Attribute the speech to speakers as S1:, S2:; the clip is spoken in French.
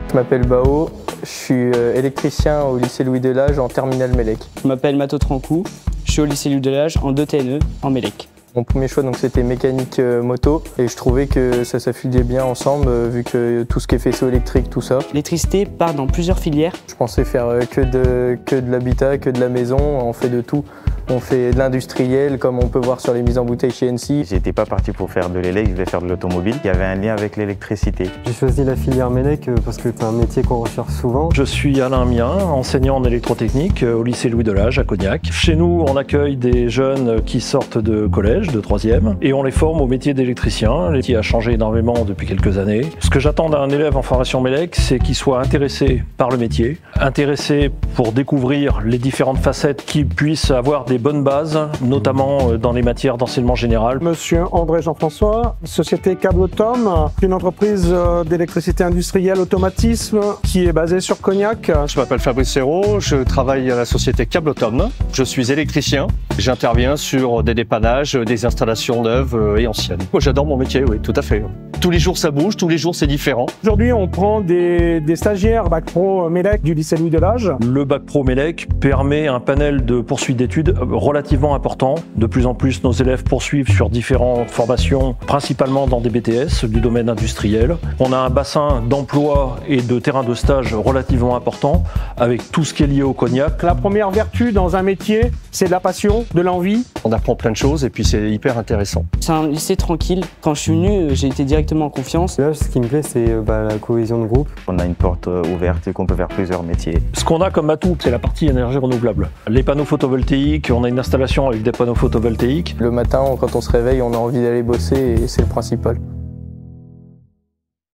S1: Je m'appelle Bao, je suis électricien au lycée Louis Delage en terminale Mélec.
S2: Je m'appelle Mato Trancou, je suis au lycée Louis Delage en 2 TNE en Mélec.
S1: Mon premier choix c'était mécanique moto et je trouvais que ça s'affiliait bien ensemble vu que tout ce qui est faisceau électrique, tout ça.
S2: L'électricité part dans plusieurs filières.
S1: Je pensais faire que de l'habitat, que de la maison, on fait de tout. On fait de l'industriel comme on peut voir sur les mises en bouteille chez NC.
S3: J'étais pas parti pour faire de l'élec, je voulais faire de l'automobile. Il y avait un lien avec l'électricité.
S4: J'ai choisi la filière Mélec parce que c'est un métier qu'on recherche souvent.
S5: Je suis Alain Mien, enseignant en électrotechnique au lycée Louis Delage à Cognac. Chez nous, on accueille des jeunes qui sortent de collège, de 3e, et on les forme au métier d'électricien, qui a changé énormément depuis quelques années. Ce que j'attends d'un élève en formation Mélec, c'est qu'il soit intéressé par le métier, intéressé pour découvrir les différentes facettes, qu'il puisse avoir des bonnes bases, notamment dans les matières d'enseignement général.
S6: Monsieur André Jean-François, société Cabletom, une entreprise d'électricité industrielle automatisme qui est basée sur Cognac.
S7: Je m'appelle Fabrice Serrault, je travaille à la société Cabletom. Je suis électricien, j'interviens sur des dépannages, des installations neuves et anciennes. Moi j'adore mon métier, oui, tout à fait. Tous les jours ça bouge, tous les jours c'est différent.
S6: Aujourd'hui on prend des stagiaires Bac Pro Mélec du lycée Louis Delage.
S5: Le Bac Pro Mélec permet un panel de poursuite d'études relativement important. De plus en plus nos élèves poursuivent sur différentes formations, principalement dans des BTS du domaine industriel. On a un bassin d'emploi et de terrain de stage relativement important avec tout ce qui est lié au cognac.
S6: La première vertu dans un métier, c'est de la passion, de l'envie.
S7: On apprend plein de choses et puis c'est hyper intéressant.
S2: C'est un lycée tranquille. Quand je suis venu, j'ai été directement en confiance.
S4: Là, ce qui me plaît, c'est la cohésion de groupe.
S3: On a une porte ouverte et qu'on peut faire plusieurs métiers.
S5: Ce qu'on a comme atout, c'est la partie énergie renouvelable. Les panneaux photovoltaïques, on a une installation avec des panneaux photovoltaïques.
S1: Le matin, quand on se réveille, on a envie d'aller bosser et c'est le principal.